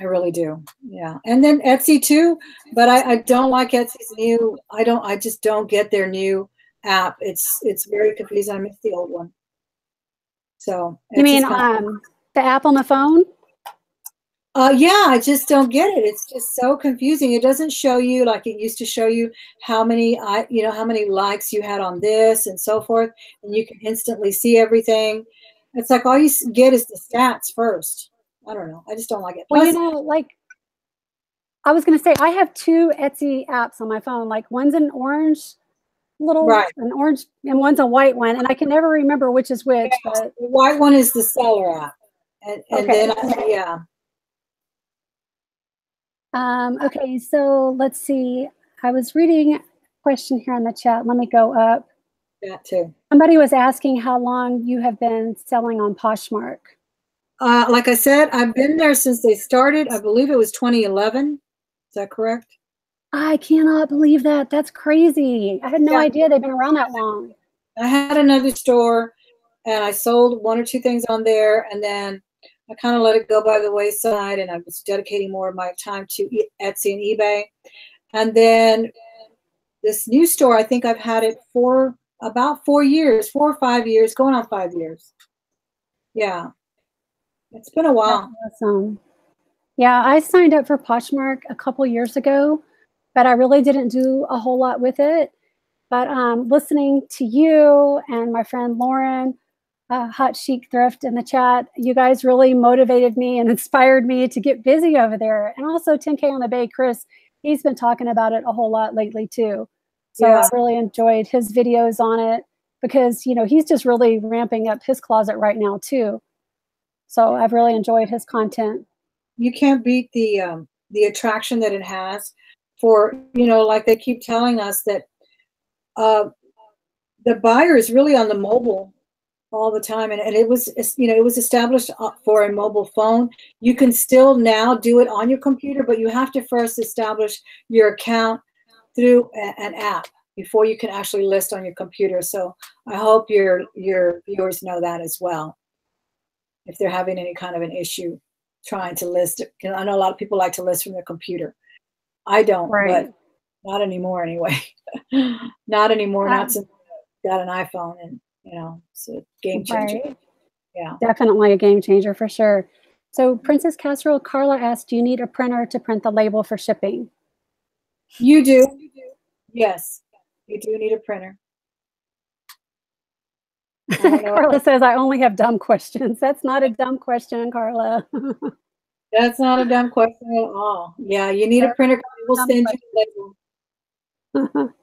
Speaker 2: I really do. Yeah. And then Etsy too, but I don't like Etsy's new. I just don't get their new app. It's very confusing. I miss the old one. So
Speaker 1: you mean the app on the phone?
Speaker 2: Yeah, I just don't get it. It's just so confusing. It doesn't show you like it used to show you how many, how many likes you had on this and so forth, and you can instantly see everything. It's like all you get is the stats first. I don't know. I just don't like it.
Speaker 1: Well,
Speaker 2: Plus,
Speaker 1: like I was going to say, I have two Etsy apps on my phone. Like one's an orange
Speaker 2: right.
Speaker 1: an orange, and one's a white one, and I can never remember which is which.
Speaker 2: Yeah,
Speaker 1: But
Speaker 2: the white one is the seller app, and
Speaker 1: okay.
Speaker 2: then yeah.
Speaker 1: Okay, so let's see. I was reading a question here in the chat. Let me go up.
Speaker 2: That too.
Speaker 1: Somebody was asking how long you have been selling on Poshmark.
Speaker 2: Like I said, I've been there since they started. I believe it was 2011. Is that correct?
Speaker 1: I cannot believe that. That's crazy. I had no
Speaker 2: Yeah.
Speaker 1: idea they've been around that long.
Speaker 2: I had another store, and I sold one or two things on there, and then I kind of let it go by the wayside, and I was dedicating more of my time to Etsy and eBay. And then this new store, I think I've had it for about 4 years, 4 or 5 years, going on 5 years. Yeah, it's been a while.
Speaker 1: That's awesome. Yeah, I signed up for Poshmark a couple years ago, but I really didn't do a whole lot with it. But listening to you and my friend Lauren, Hot Chic Thrift in the chat, you guys really motivated me and inspired me to get busy over there. And also 10K on the Bay, Chris, he's been talking about it a whole lot lately too. So
Speaker 2: Yeah.
Speaker 1: I really enjoyed his videos on it because, he's just really ramping up his closet right now too. So I've really enjoyed his content.
Speaker 2: You can't beat the attraction that it has for, like they keep telling us that the buyer is really on the mobile all the time, and it was established for a mobile phone. You can still now do it on your computer, but you have to first establish your account through an app before you can actually list on your computer. So I hope your viewers know that as well, if they're having any kind of an issue trying to list. I know a lot of people like to list from their computer. I don't,
Speaker 1: Right.
Speaker 2: but not anymore anyway. Not anymore. Not since I got an iPhone, and it's a game changer.
Speaker 1: Right.
Speaker 2: Yeah.
Speaker 1: Definitely a game changer for sure. So Princess Casserole, Carla asked, do you need a printer to print the label for shipping?
Speaker 2: You do. Yes, you do need a printer.
Speaker 1: Carla says, I only have dumb questions. That's not a dumb question, Carla.
Speaker 2: That's not a dumb question at all. Yeah, you need a printer. We'll send you the label.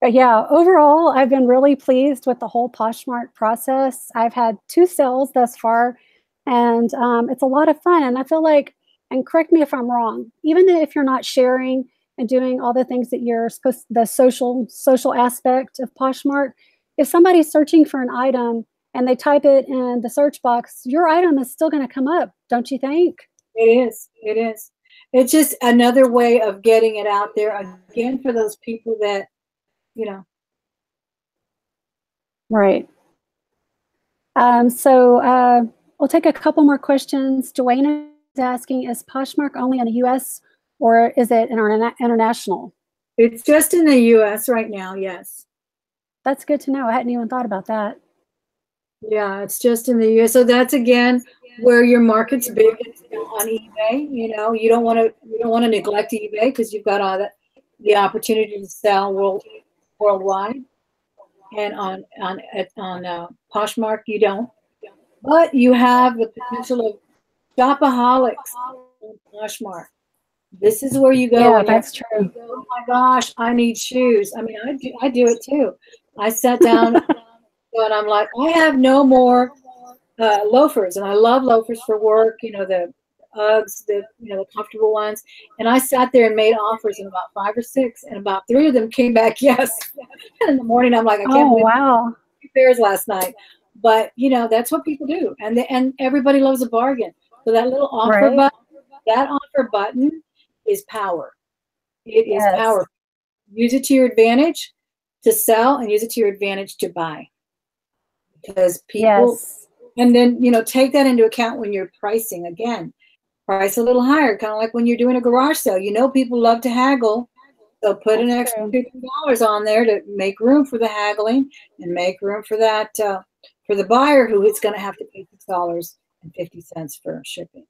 Speaker 1: But yeah, overall, I've been really pleased with the whole Poshmark process. I've had 2 sales thus far, and it's a lot of fun. And I feel like, and correct me if I'm wrong, even if you're not sharing and doing all the things that you're supposed, the social aspect of Poshmark, if somebody's searching for an item and they type it in the search box, your item is still going to come up, don't you think?
Speaker 2: It is. It is. It's just another way of getting it out there again for those people that,
Speaker 1: Right. So we'll take a couple more questions. Dwayne is asking, is Poshmark only in the US or is it international?
Speaker 2: It's just in the US right now, yes.
Speaker 1: That's good to know. I hadn't even thought about that.
Speaker 2: Yeah, it's just in the US. So that's again where your market's big on eBay. You don't want to neglect eBay because you've got all the opportunity to sell worldwide. And on Poshmark, you don't. But you have the potential of shopaholics on Poshmark. This is where you go.
Speaker 1: Yeah, that's true.
Speaker 2: Oh my gosh, I need shoes. I mean, I do it too. I sat down and I'm like, I have no more loafers, and I love loafers for work. The Uggs, the comfortable ones. And I sat there and made offers, and about 5 or 6, and about 3 of them came back yes. And in the morning, I'm like, I can't believe
Speaker 1: wow.
Speaker 2: 2 pairs last night. But that's what people do, and everybody loves a bargain. So that little offer button, that offer button is power. It is power. Use it to your advantage to sell, and use it to your advantage to buy. Because people, and then take that into account when you're pricing. Again, price a little higher, kind of like when you're doing a garage sale. People love to haggle. So put an extra $50 on there to make room for the haggling and make room for that for the buyer who is going to have to pay $6.50 for shipping.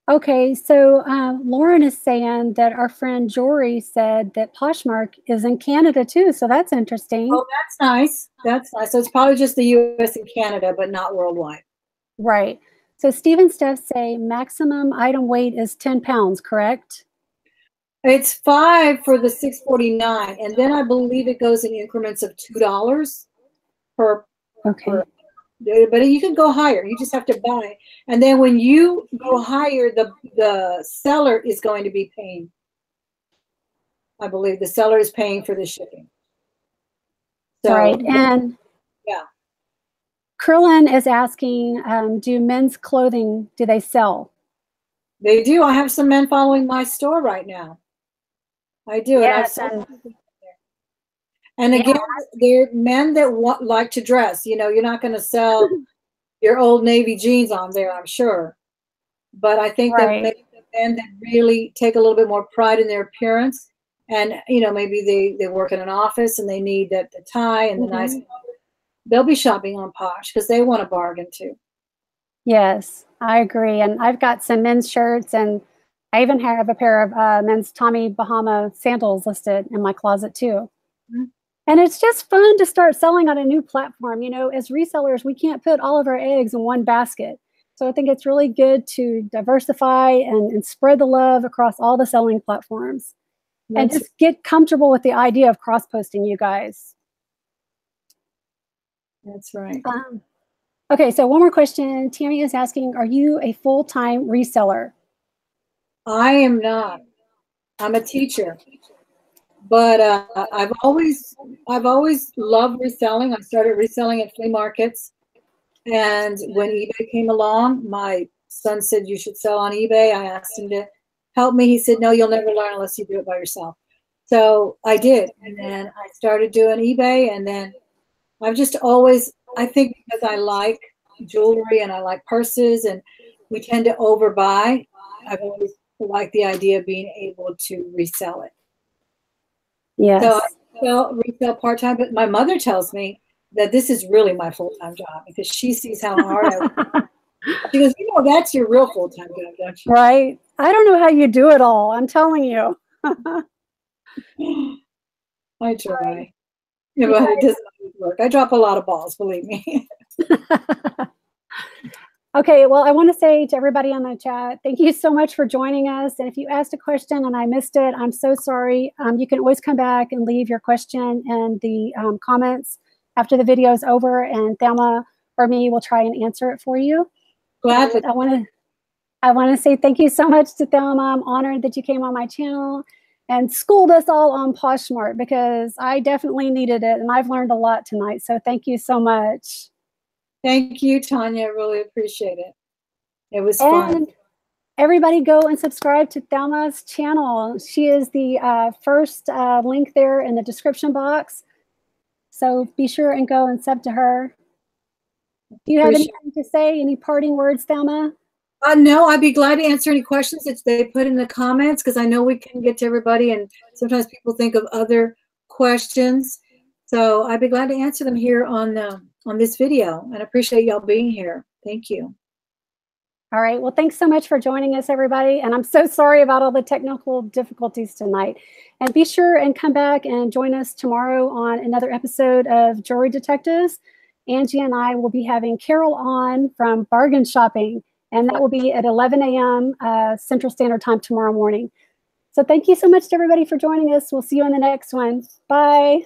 Speaker 1: Okay, so Lauren is saying that our friend Jory said that Poshmark is in Canada too, so that's interesting.
Speaker 2: Oh, that's nice. That's nice. So it's probably just the US and Canada, but not worldwide.
Speaker 1: Right. So Steve and Steph say maximum item weight is 10 pounds, correct?
Speaker 2: It's $5 for the 649, and then I believe it goes in increments of $2 per.
Speaker 1: Okay.
Speaker 2: But you can go higher. You just have to buy, and then when you go higher, the seller is going to be paying. I believe the seller is paying for the shipping. So,
Speaker 1: right, and
Speaker 2: yeah,
Speaker 1: Krillin is asking, do men's clothing, do they sell?
Speaker 2: they do. I have some men following my store right now. I do,
Speaker 1: Yes,
Speaker 2: and again, they're men that like to dress. You know, you're not going to sell your Old Navy jeans on there, I'm sure. But I think that maybe the men that really take a little bit more pride in their appearance, and maybe they work in an office and they need the tie and the nice clothes, they'll be shopping on Posh because they want a bargain too.
Speaker 1: Yes, I agree. And I've got some men's shirts, and I even have a pair of men's Tommy Bahama sandals listed in my closet too.
Speaker 2: Mm-hmm.
Speaker 1: And it's just fun to start selling on a new platform. You know, as resellers, we can't put all of our eggs in one basket. So I think it's really good to diversify and spread the love across all the selling platforms. And just get comfortable with the idea of cross-posting, you guys.
Speaker 2: That's right.
Speaker 1: Okay, so one more question. Tammy is asking, are you a full-time reseller?
Speaker 2: I am not. I'm a teacher. But I've always loved reselling. I started reselling at flea markets. And when eBay came along, my son said, you should sell on eBay. I asked him to help me. He said, no, you'll never learn unless you do it by yourself. So I did. And then I started doing eBay. And then I've just always, I think because I like jewelry and I like purses and we tend to overbuy, I've always liked the idea of being able to resell it.
Speaker 1: Yes.
Speaker 2: So I resell part-time, but my mother tells me that this is really my full-time job because she sees how hard I work. She goes, that's your real full-time job, don't you?
Speaker 1: Right. I don't know how you do it all. I'm telling you.
Speaker 2: I try. Yeah, but it doesn't always work. I drop a lot of balls, believe me.
Speaker 1: Okay, well, I want to say to everybody on the chat, thank you so much for joining us. And if you asked a question and I missed it, I'm so sorry. You can always come back and leave your question in the comments after the video is over, and Thelma or me will try and answer it for you.
Speaker 2: Gladly.
Speaker 1: I want to say thank you so much to Thelma. I'm honored that you came on my channel and schooled us all on Poshmark because I definitely needed it, and I've learned a lot tonight. So thank you so much.
Speaker 2: Thank you, Tonya. I really appreciate it. It was fun.
Speaker 1: Everybody go and subscribe to Thelma's channel. She is the first link there in the description box. So be sure and go and sub to her. Do you have anything to say? Any parting words, Thelma?
Speaker 2: No, I'd be glad to answer any questions that they put in the comments because I know we can get to everybody and sometimes people think of other questions. So I'd be glad to answer them here on this video, and I appreciate y'all being here. Thank you.
Speaker 1: All right. Well, thanks so much for joining us, everybody. And I'm so sorry about all the technical difficulties tonight. And be sure and come back and join us tomorrow on another episode of Jewelry Detectives. Angie and I will be having Carol on from Bargain Shopping, and that will be at 11 a.m. Central Standard Time tomorrow morning. So thank you so much to everybody for joining us. We'll see you in the next one. Bye.